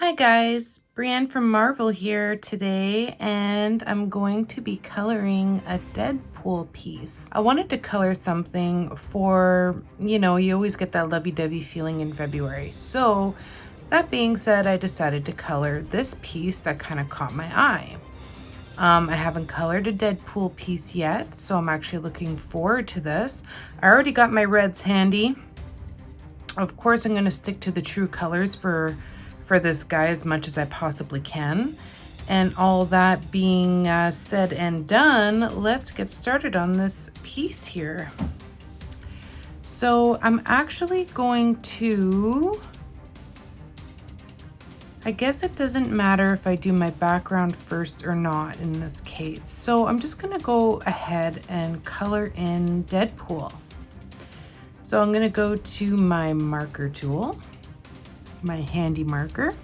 Hi guys, Brienne from Marvel here today, and I'm going to be coloring a Deadpool piece. I wanted to color something for, you always get that lovey-dovey feeling in February. So that being said, I decided to color this piece that kind of caught my eye. I haven't colored a Deadpool piece yet, so I'm actually looking forward to this. I already got my reds handy. Of course, I'm going to stick to the true colors for this guy as much as I possibly can. And all that being said and done, let's get started on this piece here. So I'm actually going to, I guess it doesn't matter if I do my background first or not in this case. So I'm just going to go ahead and color in Deadpool. So I'm going to go to my marker tool, my handy marker,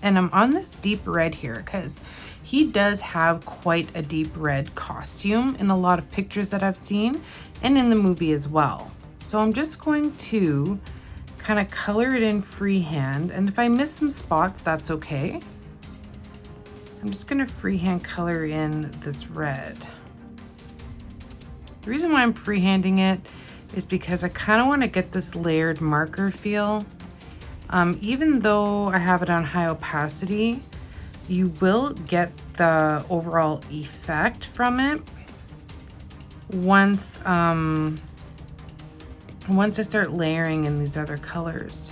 and I'm on this deep red here because he does have quite a deep red costume in a lot of pictures that I've seen and in the movie as well. So I'm just going to kind of color it in freehand, and if I miss some spots, that's okay. I'm just going to freehand color in this red. The reason why I'm freehanding it is because I kind of want to get this layered marker feel. Even though I have it on high opacity, you will get the overall effect from it once I start layering in these other colors.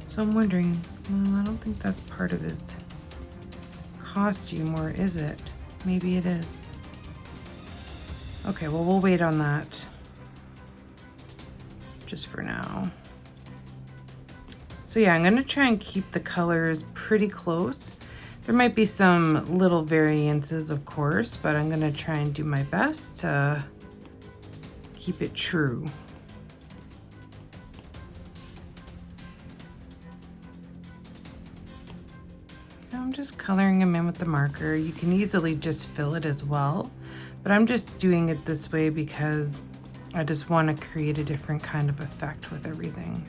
So I'm wondering, well, I don't think that's part of his costume, or is it? Maybe it is. Okay, well, we'll wait on that just for now. So yeah, I'm gonna try and keep the colors pretty close. There might be some little variances, of course, but I'm gonna try and do my best to keep it true. I'm just coloring them in with the marker. You can easily just fill it as well, but I'm just doing it this way because I just want to create a different kind of effect with everything.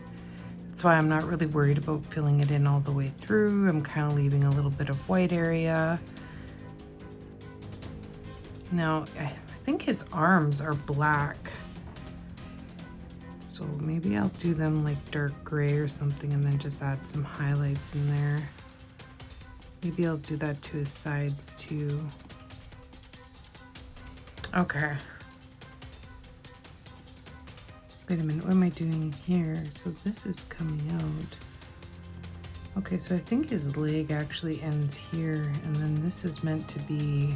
That's why I'm not really worried about filling it in all the way through. I'm kind of leaving a little bit of white area. Now, I think his arms are black. So maybe I'll do them like dark gray or something and then just add some highlights in there. Maybe I'll do that to his sides too. Okay. Wait a minute, what am I doing here? So this is coming out. Okay, so I think his leg actually ends here, and then this is meant to be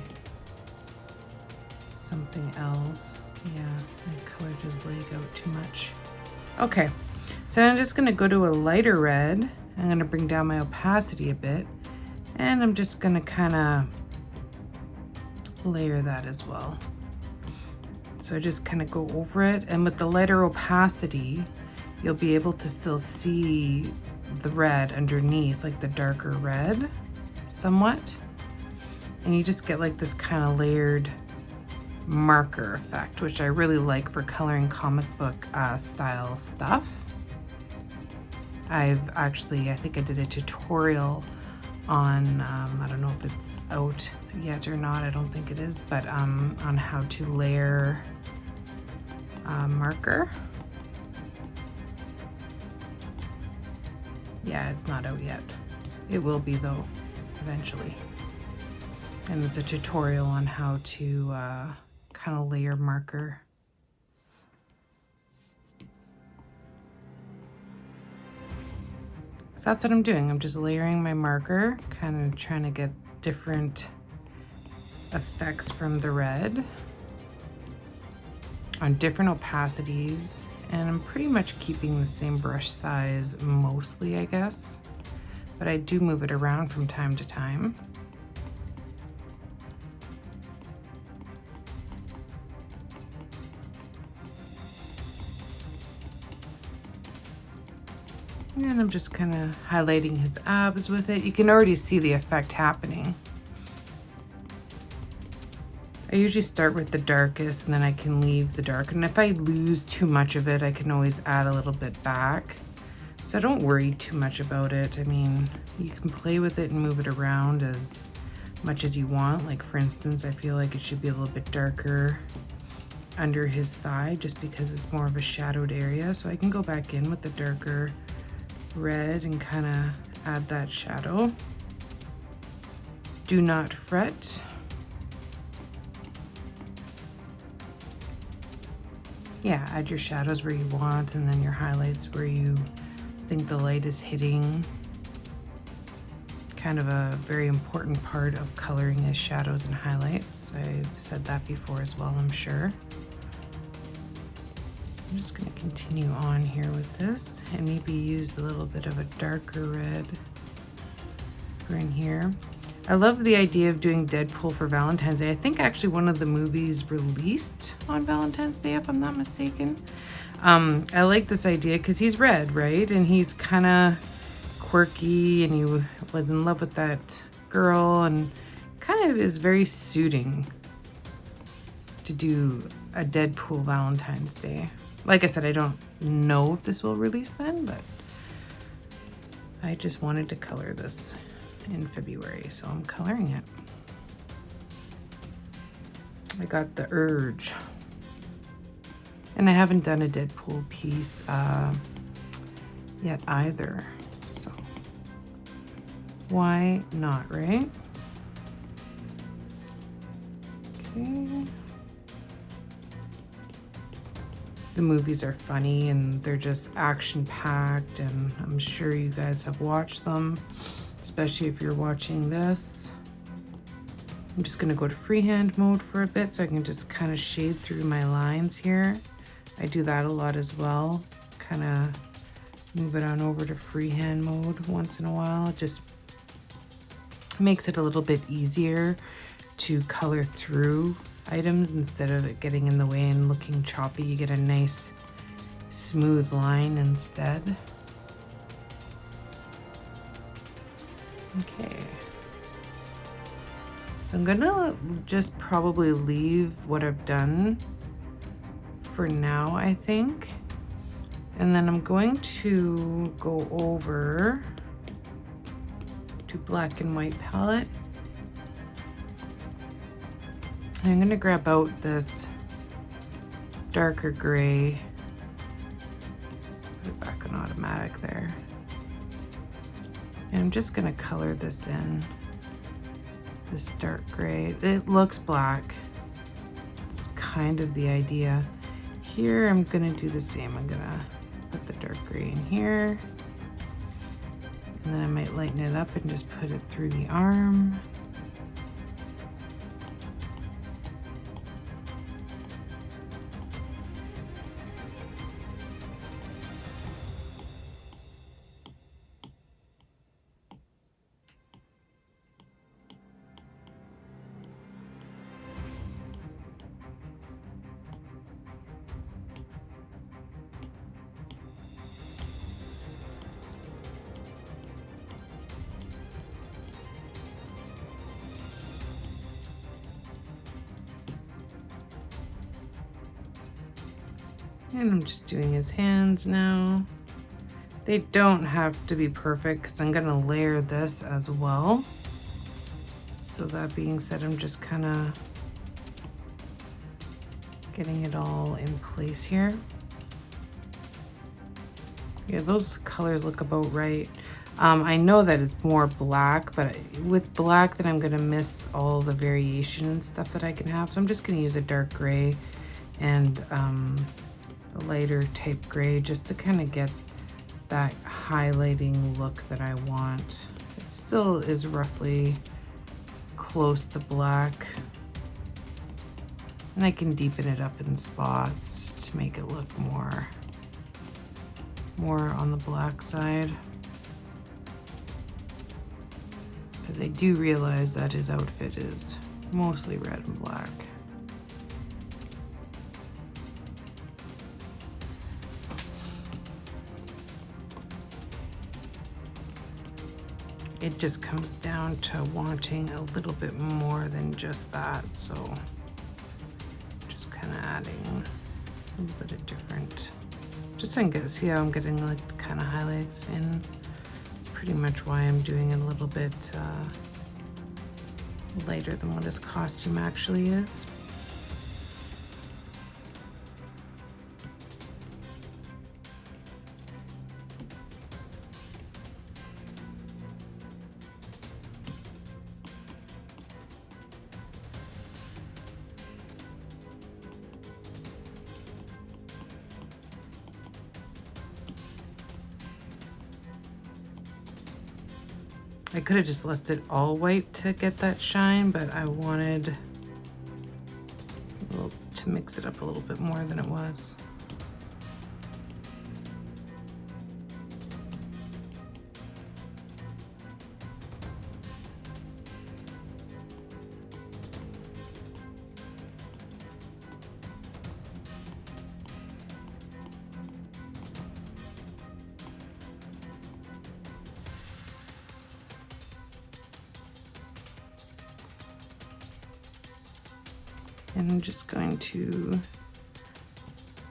something else. Yeah, I colored his leg out too much. Okay, so I'm just gonna go to a lighter red. I'm gonna bring down my opacity a bit, and I'm just gonna kinda layer that as well. So I just kind of go over it, and with the lighter opacity, you'll be able to still see the red underneath, like the darker red, somewhat. And you just get like this kind of layered marker effect, which I really like for coloring comic book style stuff. I think I did a tutorial on, I don't know if it's out yet or not, I don't think it is, but on how to layer marker. Yeah, it's not out yet. It will be though, eventually. And it's a tutorial on how to kind of layer marker. So that's what I'm doing. I'm just layering my marker, kind of trying to get different effects from the red on different opacities, and I'm pretty much keeping the same brush size mostly, I guess, but I do move it around from time to time. And I'm just kind of highlighting his abs with it. You can already see the effect happening. I usually start with the darkest and then I can leave the dark. And if I lose too much of it, I can always add a little bit back. So don't worry too much about it. I mean, you can play with it and move it around as much as you want. Like for instance, I feel like it should be a little bit darker under his thigh just because it's more of a shadowed area. So I can go back in with the darker red and kind of add that shadow. Do not fret. Yeah, add your shadows where you want and then your highlights where you think the light is hitting. Kind of a very important part of coloring is shadows and highlights. I've said that before as well, I'm sure. I'm just going to continue on here with this and maybe use a little bit of a darker red for in here. I love the idea of doing Deadpool for Valentine's Day. I think actually one of the movies released on Valentine's Day, if I'm not mistaken. I like this idea because he's red, right? And he's kind of quirky and he was in love with that girl and kind of is very suiting to do a Deadpool Valentine's Day. Like I said, I don't know if this will release then, but I just wanted to color this in February, so I'm coloring it. I got the urge. And I haven't done a Deadpool piece yet either, so why not, right? Okay. The movies are funny and they're just action-packed, and I'm sure you guys have watched them, especially if you're watching this. I'm just gonna go to freehand mode for a bit so I can just kind of shade through my lines here. I do that a lot as well. Kind of move it on over to freehand mode once in a while. It just makes it a little bit easier to color through items instead of it getting in the way and looking choppy. You get a nice smooth line instead. Okay. So I'm gonna just probably leave what I've done for now, I think. And then I'm going to go over to black and white palette. I'm gonna grab out this darker gray, put it back on automatic there. And I'm just gonna color this in, this dark gray. It looks black. It's kind of the idea. Here I'm gonna do the same. I'm gonna put the dark gray in here. And then I might lighten it up and just put it through the arm. And I'm just doing his hands now. They don't have to be perfect because I'm gonna layer this as well. So that being said, I'm just kind of getting it all in place here. Yeah, those colors look about right. I know that it's more black, but with black then I'm gonna miss all the variation and stuff that I can have. So I'm just gonna use a dark gray and a lighter type gray just to kind of get that highlighting look that I want. It still is roughly close to black. And I can deepen it up in spots to make it look more on the black side. Because I do realize that his outfit is mostly red and black. It just comes down to wanting a little bit more than just that, so just kind of adding a little bit of different Just so I can see how I'm getting like the kind of highlights in. It's pretty much why I'm doing it a little bit lighter than what his costume actually is. I could have just left it all white to get that shine, but I wanted to mix it up a little bit more than it was. And I'm just going to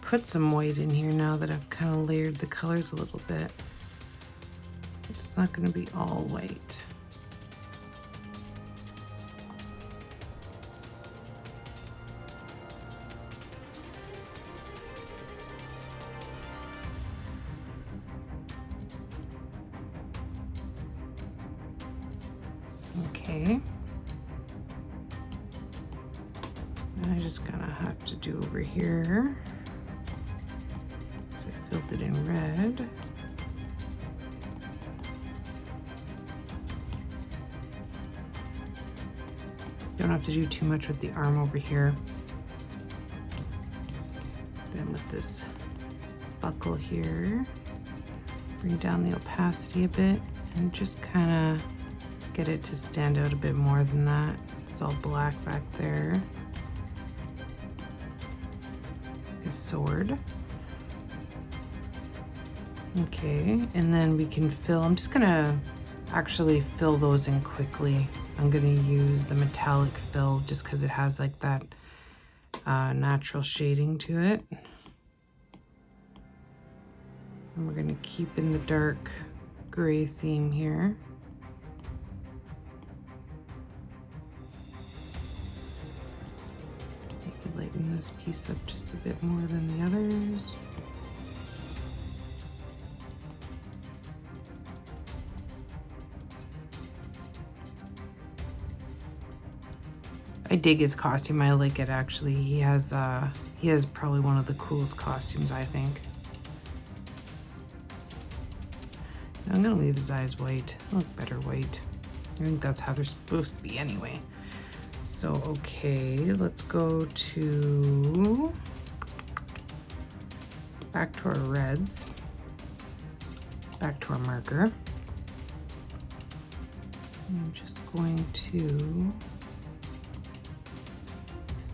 put some white in here now that I've kind of layered the colors a little bit. It's not going to be all white. Okay. I just kind of have to do over here, because I filled it in red. Don't have to do too much with the arm over here. Then with this buckle here, bring down the opacity a bit and just kind of get it to stand out a bit more than that. It's all black back there. His sword. Okay, and then we can fill, I'm just gonna actually fill those in quickly. I'm gonna use the metallic fill just because it has like that natural shading to it. And we're gonna keep in the dark gray theme here. Lighten this piece up just a bit more than the others. I dig his costume. I like it actually. He has probably one of the coolest costumes, I think. I'm gonna leave his eyes white. Look better white. I think that's how they're supposed to be anyway. So, okay, let's go to back to our reds, back to our marker. I'm just going to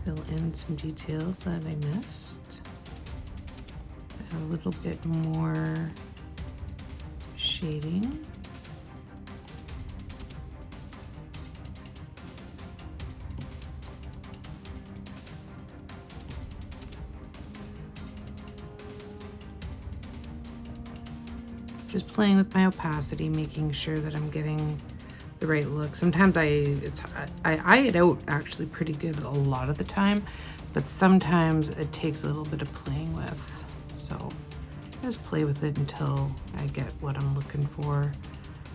fill in some details that I missed. Add a little bit more shading. Just playing with my opacity, making sure that I'm getting the right look. Sometimes I eye it out actually pretty good a lot of the time, but sometimes it takes a little bit of playing with. So just play with it until I get what I'm looking for.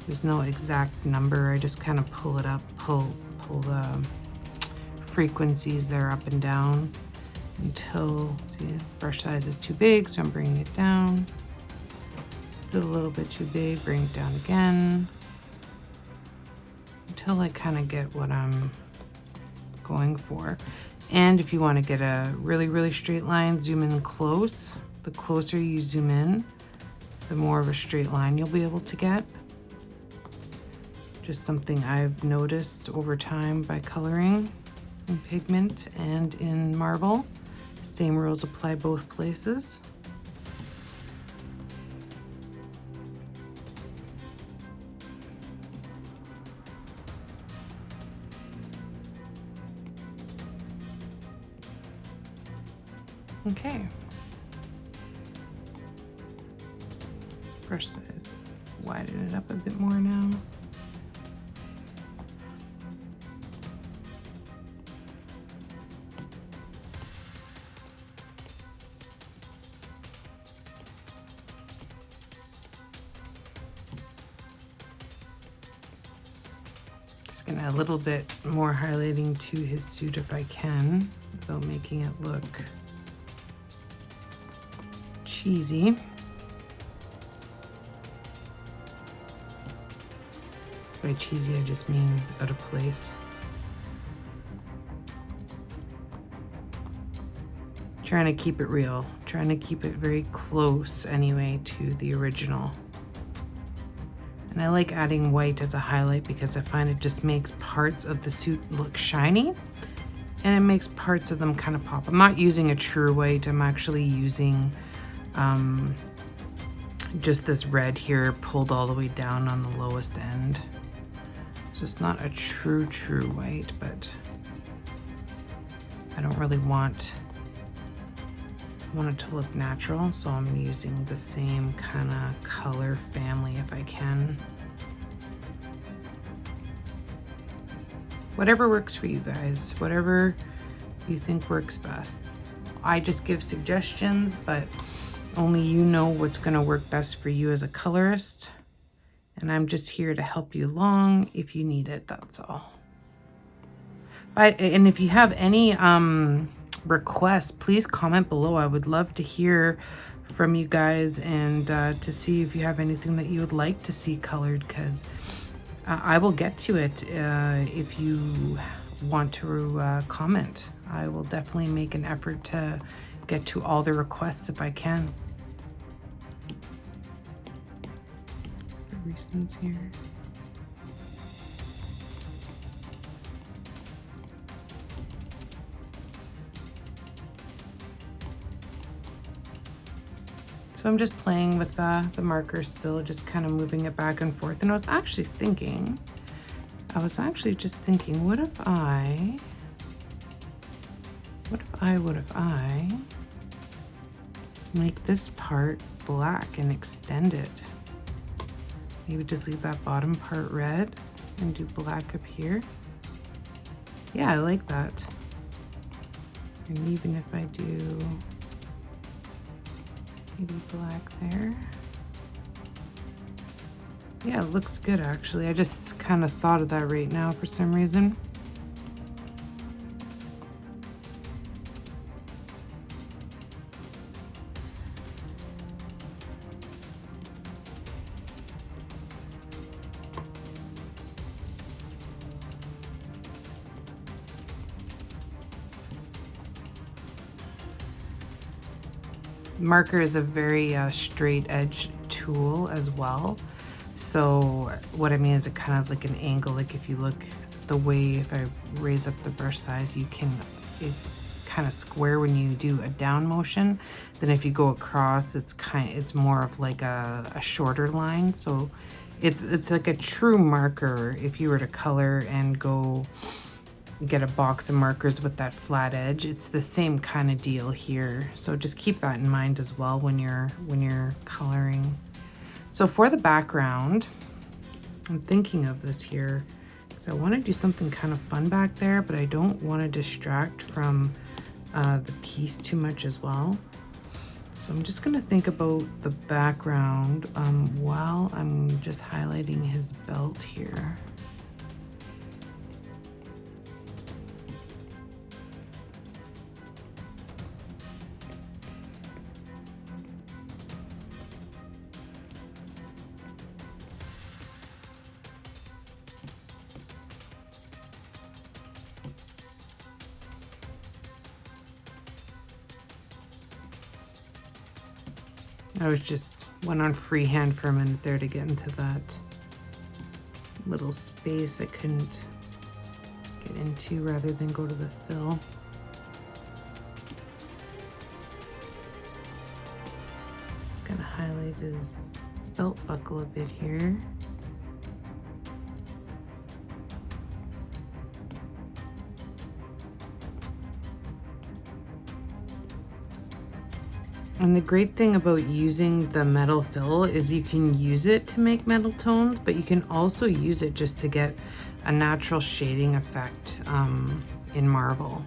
There's no exact number. I just kind of pull it up, pull the frequencies there up and down until, see, brush size is too big, so I'm bringing it down. Still a little bit too big, bring it down again until I kind of get what I'm going for. And if you want to get a really straight line, zoom in close. The closer you zoom in, the more of a straight line you'll be able to get. Just something I've noticed over time by coloring in pigment and in marble. Same rules apply both places. Okay. brush size. Widen it up a bit more now. Just gonna add a little bit more highlighting to his suit if I can, without making it look cheesy. By cheesy, I just mean out of place. Trying to keep it real, trying to keep it very close anyway to the original. And I like adding white as a highlight because I find it just makes parts of the suit look shiny and it makes parts of them kind of pop. I'm not using a true white, I'm actually using just this red here pulled all the way down on the lowest end. So it's not a true white, but I don't really want it to look natural, so I'm using the same kind of color family if I can. Whatever works for you guys, whatever you think works best. I just give suggestions, but only you know what's going to work best for you as a colorist. And I'm just here to help you along if you need it, that's all. And if you have any requests, please comment below. I would love to hear from you guys and to see if you have anything that you would like to see colored, because I will get to it if you want to comment. I will definitely make an effort to get to all the requests if I can. The recents here. So I'm just playing with the markers still, just kind of moving it back and forth. And I was actually just thinking, what if I make this part black and extend it? Maybe just leave that bottom part red and do black up here. Yeah, I like that. And even if I do maybe black there. Yeah, it looks good actually. I just kind of thought of that right now for some reason. Marker is a very straight edge tool as well. So what I mean is it kind of has like an angle. Like if you look the way, if I raise up the brush size, it's kind of square when you do a down motion. Then if you go across, it's more of like a shorter line. So it's like a true marker if you were to color and go get a box of markers with that flat edge. It's the same kind of deal here. So just keep that in mind as well when you're coloring. So for the background, I'm thinking of this here because I want to do something kind of fun back there, but I don't want to distract from the piece too much as well. So I'm just going to think about the background while I'm just highlighting his belt here. I went on freehand for a minute there to get into that little space I couldn't get into rather than go to the fill. Just gonna highlight his belt buckle a bit here. And the great thing about using the metal fill is you can use it to make metal tones, but you can also use it just to get a natural shading effect in marble.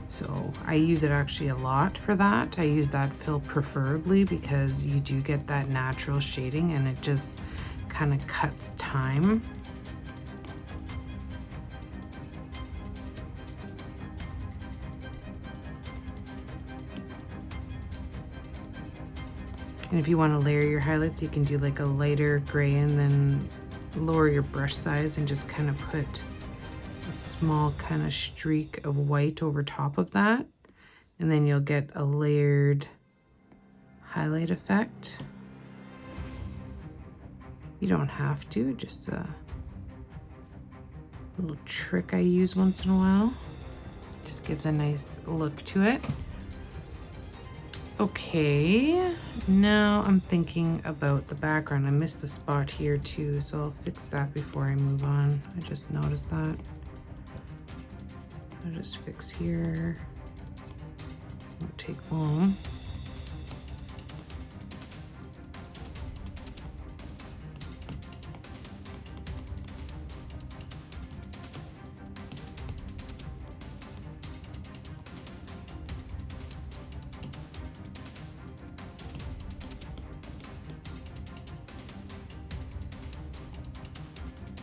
So I use it actually a lot for that. I use that fill preferably because you do get that natural shading and it just kind of cuts time. And if you want to layer your highlights, you can do like a lighter gray and then lower your brush size and just kind of put a small kind of streak of white over top of that. And then you'll get a layered highlight effect. You don't have to, just a little trick I use once in a while. Just gives a nice look to it. Okay, now I'm thinking about the background. I missed the spot here too, so I'll fix that before I move on. I just noticed that. I'll just fix here. Won't take long.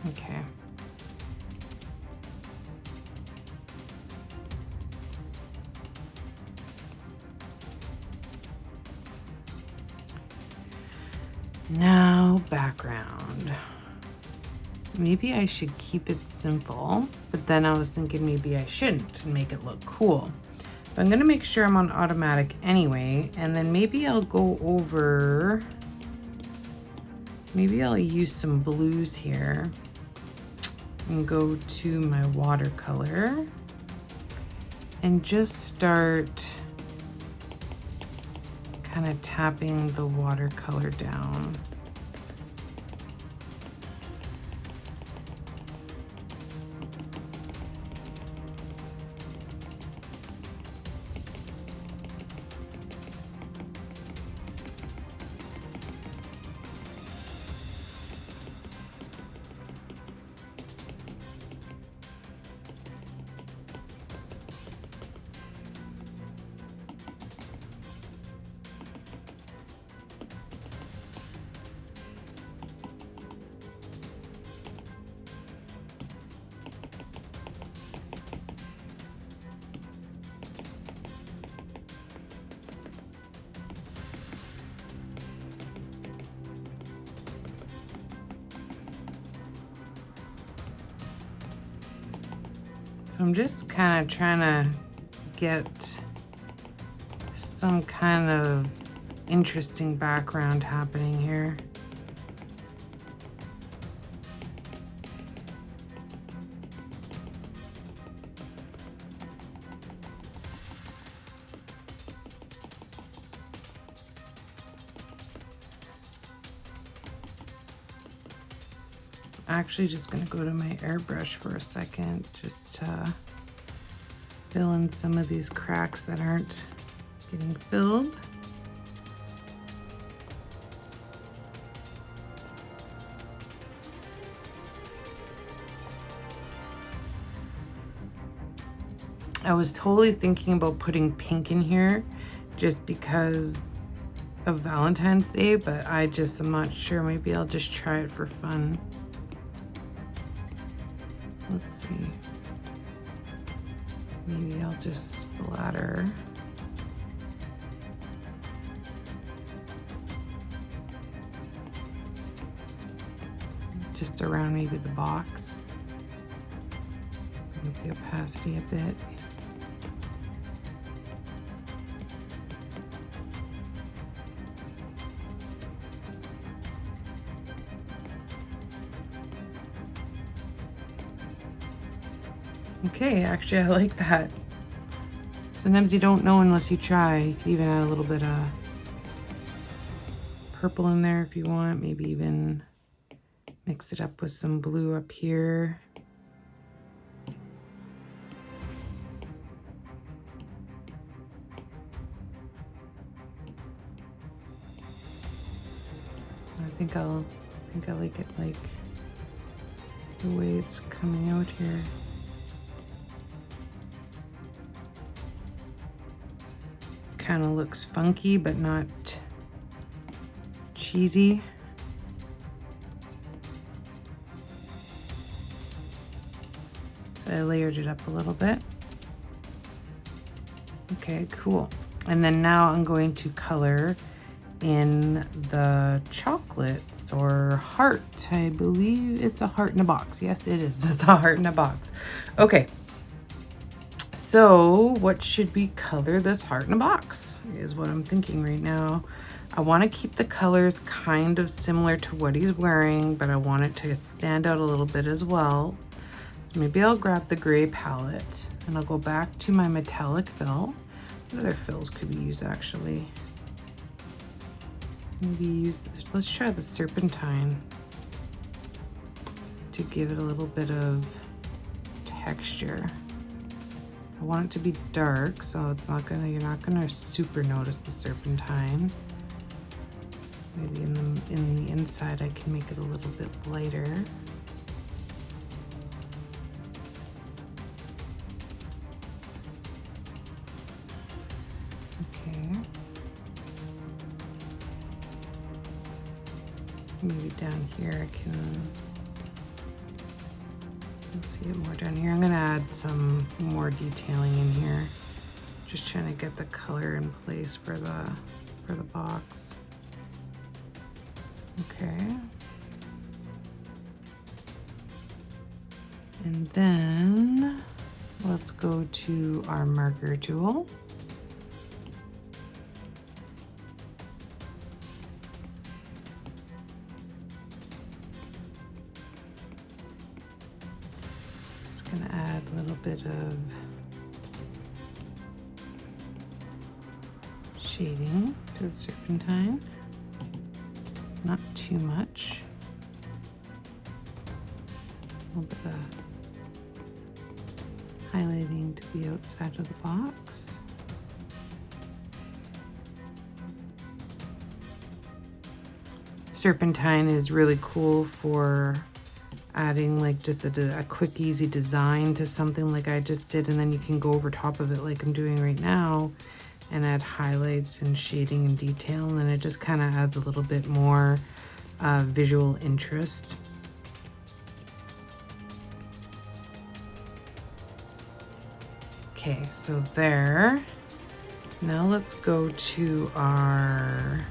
Okay. Now background. Maybe I should keep it simple, but then I was thinking maybe I shouldn't and make it look cool. But I'm gonna make sure I'm on automatic anyway, and then maybe I'll go over, maybe I'll use some blues here and go to my watercolor and just start kind of tapping the watercolor down. So I'm just kind of trying to get some kind of interesting background happening here. Actually just going to go to my airbrush for a second just to fill in some of these cracks that aren't getting filled. I was totally thinking about putting pink in here just because of Valentine's Day, but I just am not sure. Maybe I'll just try it for fun. Let's see. Maybe I'll just splatter. Just around maybe the box. Bring up the opacity a bit. Okay, actually I like that. Sometimes you don't know unless you try. You could even add a little bit of purple in there if you want. Maybe even mix it up with some blue up here. think I like it like the way it's coming out here. Kind of looks funky, but not cheesy. So I layered it up a little bit. Okay, cool. And then now I'm going to color in the chocolates or heart. I believe it's a heart in a box. Yes, it is. It's a heart in a box. Okay. So what should we color this heart in a box is what I'm thinking right now. I want to keep the colors kind of similar to what he's wearing, but I want it to stand out a little bit as well. So maybe I'll grab the gray palette and I'll go back to my metallic fill. What other fills could we use actually? Maybe let's try the serpentine to give it a little bit of texture. I want it to be dark, so you're not gonna super notice the serpentine. Maybe in the inside I can make it a little bit lighter. Maybe down here I can see it more down here. I'm gonna add some more detailing in here. Just trying to get the color in place for the box. Okay. And then let's go to our marker tool. Gonna add a little bit of shading to the serpentine, not too much. A little bit of highlighting to the outside of the box. Serpentine is really cool for adding like just a quick easy design to something like I just did, and then you can go over top of it like I'm doing right now and add highlights and shading and detail, and then it just kind of adds a little bit more visual interest. Okay, so there. Now let's go to our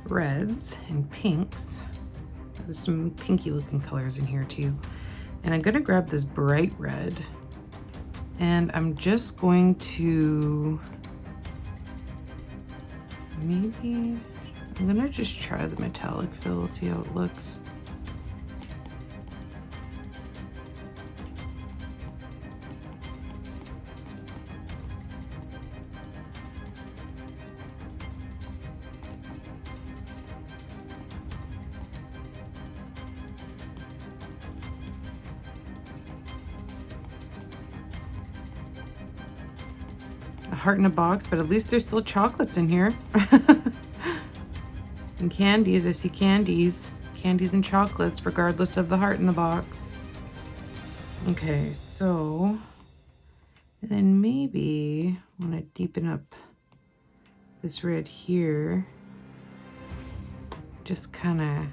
reds and pinks. There's some pinky looking colors in here too. And I'm gonna grab this bright red and I'm just going to I'm gonna just try the metallic fill, see how it looks. Heart in a box, but at least there's still chocolates in here. And candies, I see candies and chocolates regardless of the heart in the box. Okay, so then maybe I want to deepen up this red here, just kind of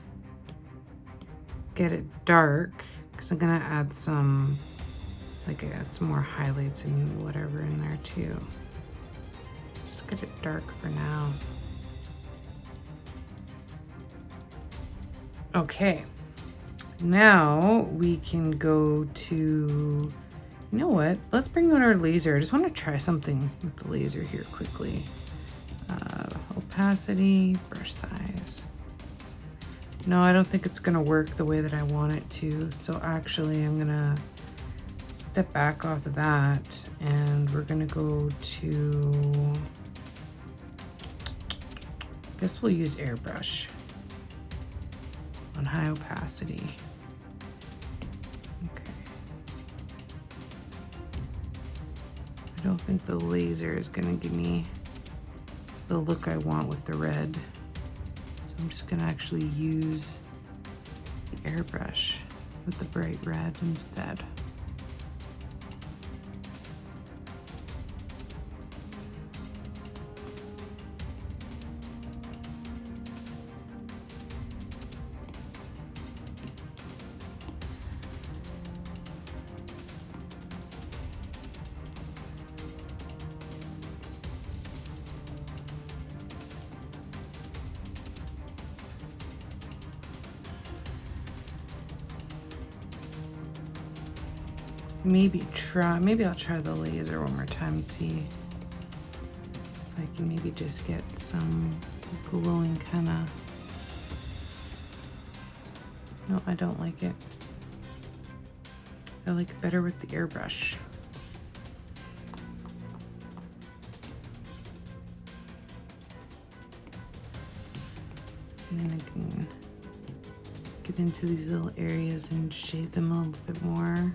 get it dark, because I'm gonna add some more highlights and whatever in there too. Get it dark for now. Okay, now we can go to, you know what? Let's bring out our laser. I just want to try something with the laser here quickly. Opacity, brush size. No, I don't think it's gonna work the way that I want it to. So actually I'm gonna step back off of that and we're gonna go to, I guess we'll use airbrush on high opacity. Okay. I don't think the laser is gonna give me the look I want with the red. So I'm just gonna actually use the airbrush with the bright red instead. Maybe I'll try the laser one more time and see if I can maybe just get some glowing kind of. No, I don't like it. I like it better with the airbrush. And then I can get into these little areas and shade them a little bit more.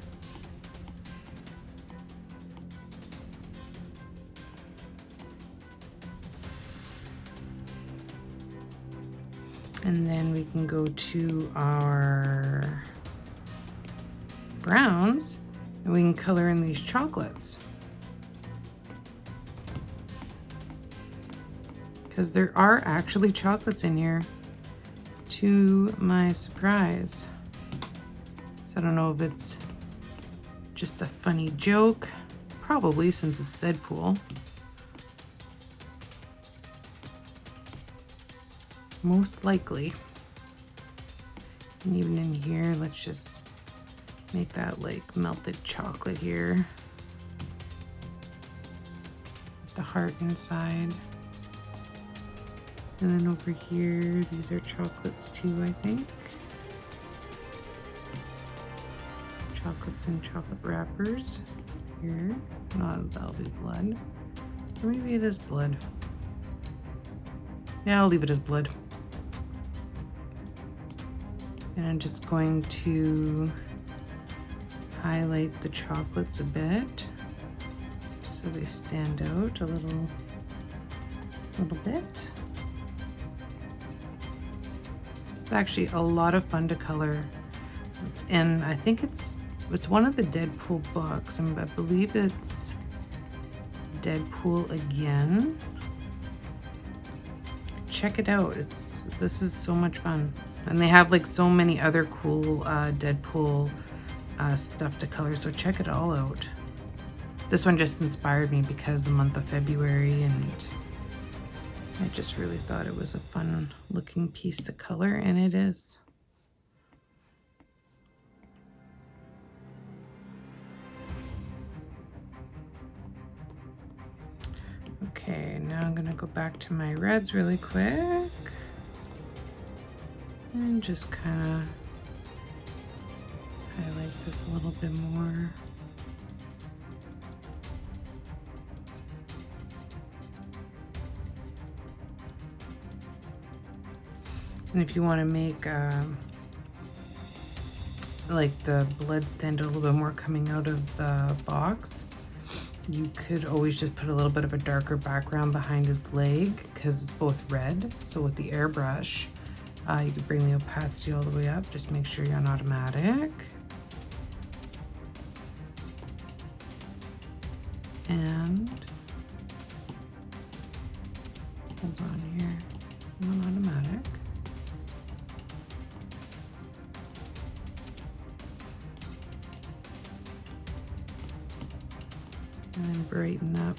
And then we can go to our browns and we can color in these chocolates. Because there are actually chocolates in here, to my surprise. So I don't know if it's just a funny joke, probably since it's Deadpool. Most likely. And even in here, let's just make that like melted chocolate here. The heart inside. And then over here, these are chocolates too, I think. Chocolates and chocolate wrappers here. No, that'll be blood. Or maybe it is blood. Yeah, I'll leave it as blood. And I'm just going to highlight the chocolates a bit so they stand out a little bit. It's actually a lot of fun to color. It's in, I think it's one of the Deadpool books, and I believe it's Deadpool again. Check it out. This is so much fun. And they have like so many other cool Deadpool stuff to color, so check it all out. This one just inspired me because the month of February, and I just really thought it was a fun looking piece to color, and it is. Okay, now I'm gonna go back to my reds really quick. And just kind of highlight this a little bit more. And if you want to make like the blood stand a little bit more coming out of the box, you could always just put a little bit of a darker background behind his leg because it's both red. So with the airbrush, you can bring the opacity all the way up. Just make sure you're on automatic. And hold on here, I'm on automatic. And then brighten up.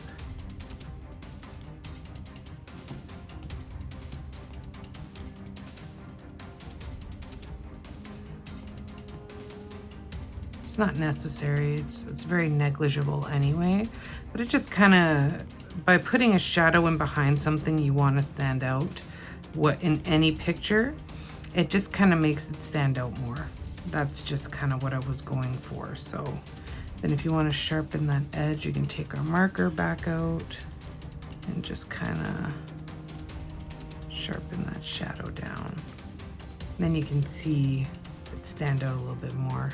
It's not necessary, it's very negligible anyway, but it just kind of, by putting a shadow in behind something you want to stand out, what in any picture, it just kind of makes it stand out more. That's just kind of what I was going for. So then if you want to sharpen that edge, you can take our marker back out and just kind of sharpen that shadow down. Then you can see it stand out a little bit more.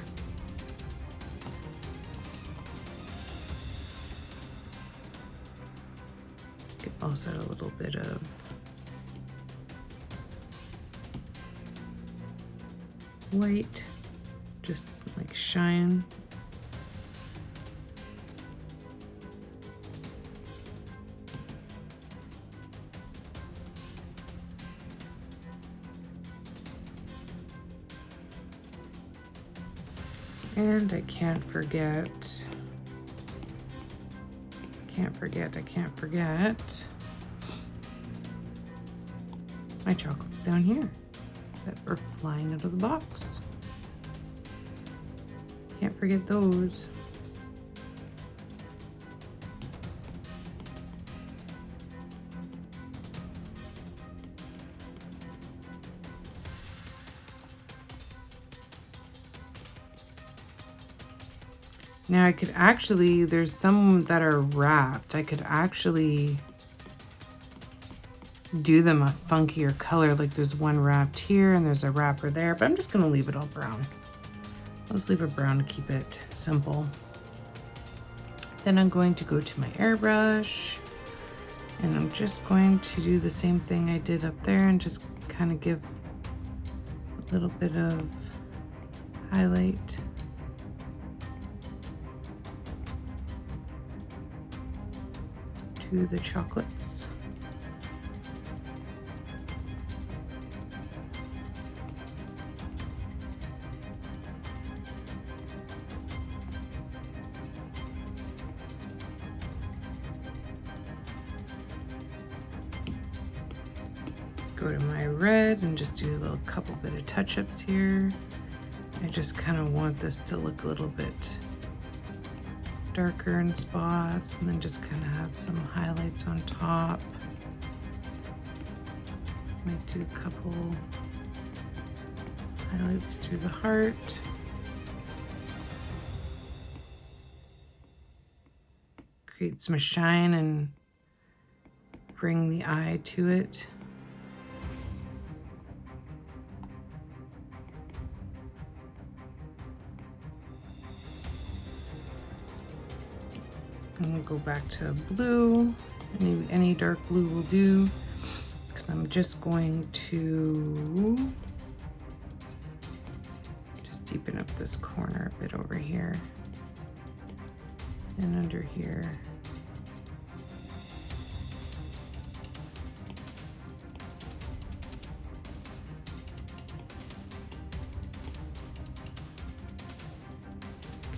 Could also add a little bit of white, just like shine. And I can't forget, I can't forget my chocolates down here that are flying out of the box. Can't forget those. Now I could actually, there's some that are wrapped. I could actually do them a funkier color. Like there's one wrapped here and there's a wrapper there, but I'm just gonna leave it all brown. Let's leave it brown to keep it simple. Then I'm going to go to my airbrush and I'm just going to do the same thing I did up there and just kind of give a little bit of highlight. To the chocolates. Go to my red and just do a little couple bit of touch-ups here. I just kind of want this to look a little bit darker in spots, and then just kind of have some highlights on top. Might do a couple highlights through the heart. Create some shine and bring the eye to it. I'm gonna go back to blue. Any dark blue will do, because I'm just going to just deepen up this corner a bit over here and under here.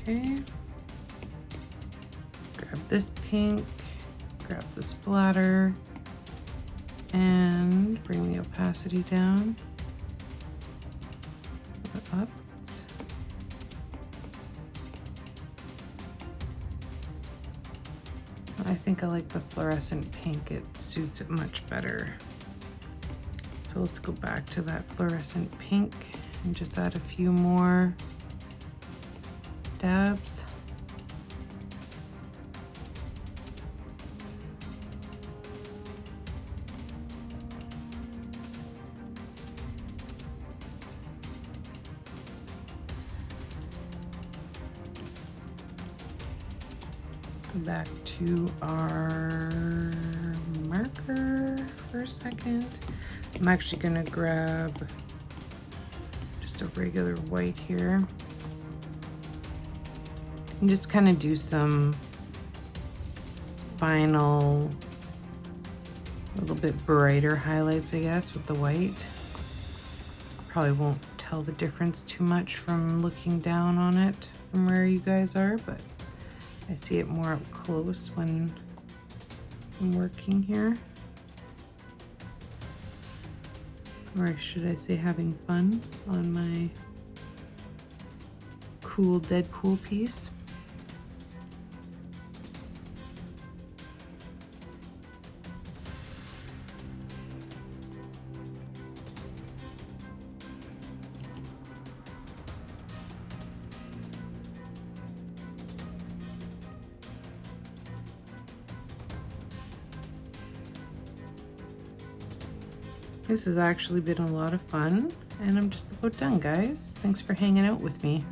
Okay. Grab this pink, grab the splatter, and bring the opacity down. Up. I think I like the fluorescent pink. It suits it much better. So let's go back to that fluorescent pink and just add a few more dabs. Back to our marker for a second. I'm actually gonna grab just a regular white here and just kind of do some final, a little bit brighter highlights, I guess, with the white. Probably won't tell the difference too much from looking down on it from where you guys are, but I see it more up close when I'm working here. Or should I say having fun on my cool Deadpool piece. This has actually been a lot of fun, and I'm just about done, guys. Thanks for hanging out with me.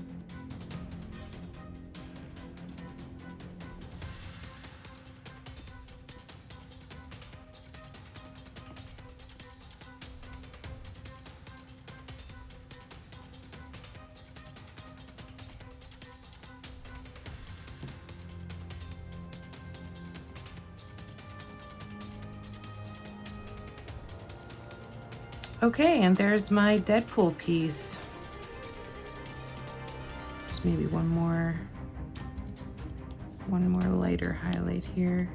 Okay, and there's my Deadpool piece. Just maybe one more lighter highlight here.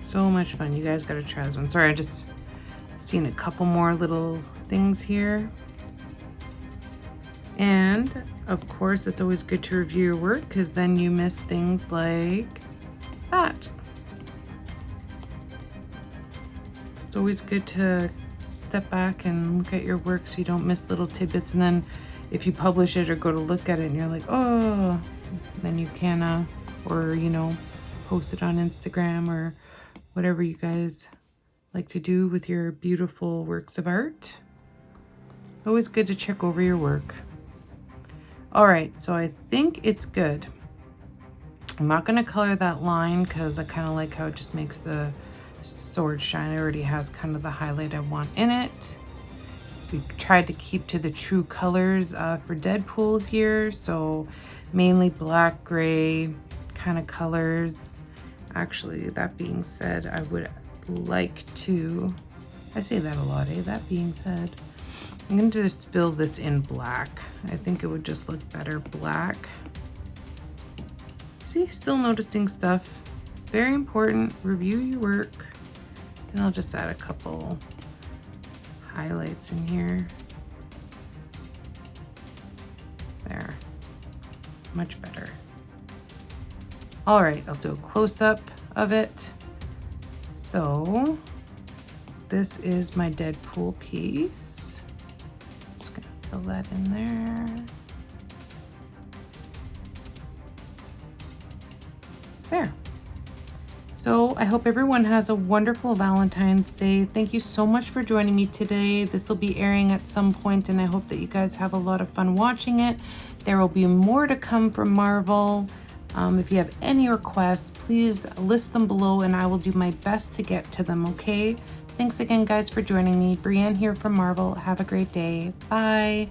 So much fun. You guys gotta try this one. Sorry, I just seen a couple more little things here. And of course, it's always good to review your work because then you miss things like that. So it's always good to step back and look at your work so you don't miss little tidbits. And then if you publish it or go to look at it and you're like, oh, then you can, or, you know, post it on Instagram or whatever you guys like to do with your beautiful works of art. Always good to check over your work. All right, so I think it's good. I'm not gonna color that line because I kind of like how it just makes the sword shine. It already has kind of the highlight I want in it. We tried to keep to the true colors for Deadpool here, so mainly black, gray kind of colors. Actually, that being said, I would like to, I say that a lot, eh? That being said, I'm going to just fill this in black. I think it would just look better black. See, still noticing stuff. Very important, review your work. And I'll just add a couple highlights in here. There, much better. All right, I'll do a close-up of it. So this is my Deadpool piece. Just gonna fill that in there. There. So I hope everyone has a wonderful Valentine's Day. Thank you so much for joining me today. This will be airing at some point, and I hope that you guys have a lot of fun watching it. There will be more to come from Marvel. If you have any requests, please list them below and I will do my best to get to them, okay? Thanks again, guys, for joining me. Brienne here from Marvel. Have a great day. Bye.